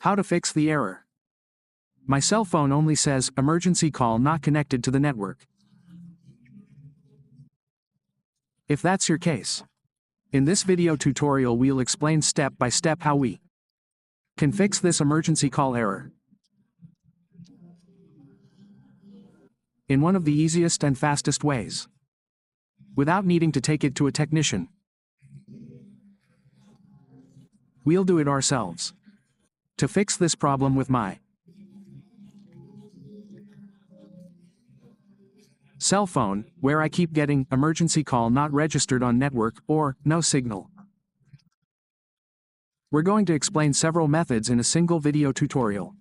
How to fix the error. My cell phone only says, emergency call not connected to the network. If that's your case, in this video tutorial we'll explain step by step how we can fix this emergency call error in one of the easiest and fastest ways, without needing to take it to a technician. We'll do it ourselves. To fix this problem with my cell phone, where I keep getting emergency call not registered on network or no signal. We're going to explain several methods in a single video tutorial.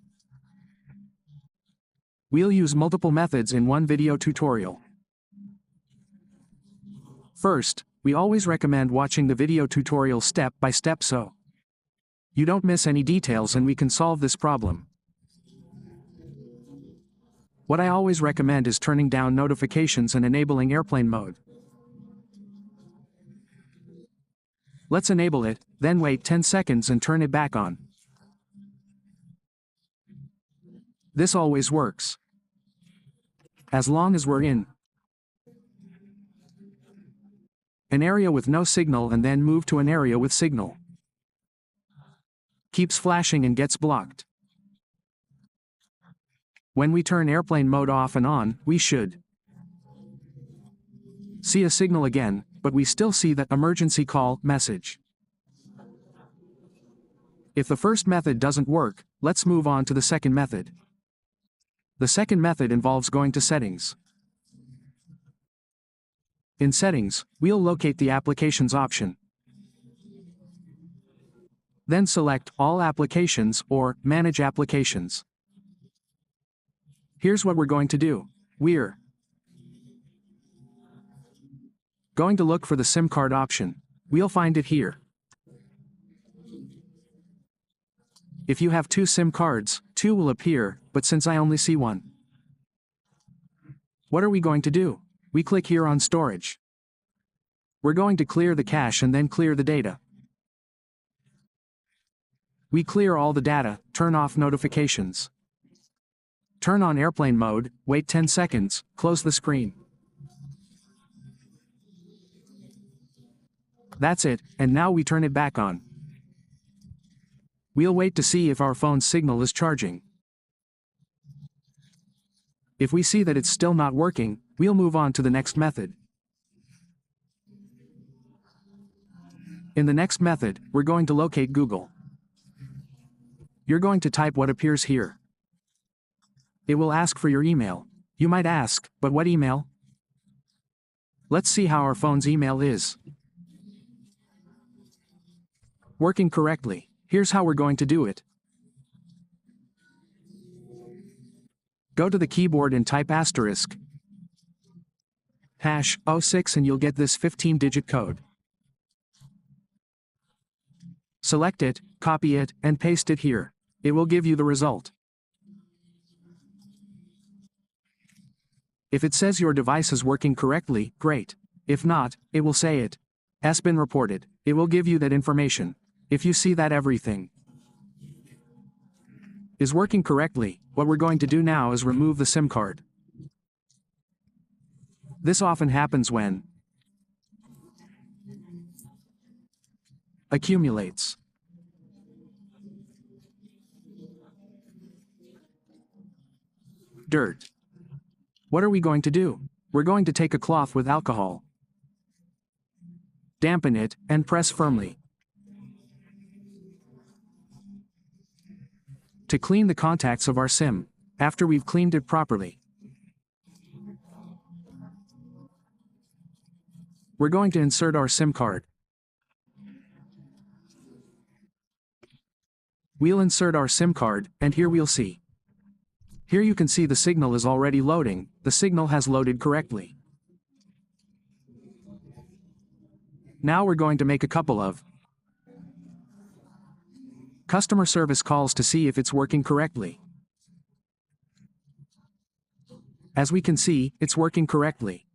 We'll use multiple methods in one video tutorial. First, we always recommend watching the video tutorial step by step so you don't miss any details and we can solve this problem. What I always recommend is turning down notifications and enabling airplane mode. Let's enable it, then wait 10 seconds and turn it back on. This always works, as long as we're in an area with no signal and then move to an area with signal. Keeps flashing and gets blocked. When we turn airplane mode off and on, we should see a signal again, but we still see that emergency call message. If the first method doesn't work, let's move on to the second method. The second method involves going to settings. In settings, we'll locate the applications option. Then select all applications or manage applications. Here's what we're going to do. We're going to look for the SIM card option. We'll find it here. If you have two SIM cards, two will appear, but since I only see one, what are we going to do? We click here on storage. We're going to clear the cache and then clear the data. We clear all the data, turn off notifications. Turn on airplane mode, wait 10 seconds, close the screen. That's it, and now we turn it back on. We'll wait to see if our phone's signal is charging. If we see that it's still not working, we'll move on to the next method. In the next method, we're going to locate Google. You're going to type what appears here. It will ask for your email. You might ask, but what email? Let's see how our phone's email is working correctly. Here's how we're going to do it. Go to the keyboard and type *#06 and you'll get this 15-digit code. Select it, copy it, and paste it here. It will give you the result. If it says your device is working correctly, great. If not, it will say it has been reported. It will give you that information. If you see that everything is working correctly, what we're going to do now is remove the SIM card. This often happens when accumulates. Dirt. What are we going to do? We're going to take a cloth with alcohol, dampen it, and press firmly. To clean the contacts of our SIM, after we've cleaned it properly, we're going to insert our SIM card. We'll insert our SIM card, and here we'll see. Here you can see the signal is already loading. The signal has loaded correctly. Now we're going to make a couple of customer service calls to see if it's working correctly. As we can see, it's working correctly.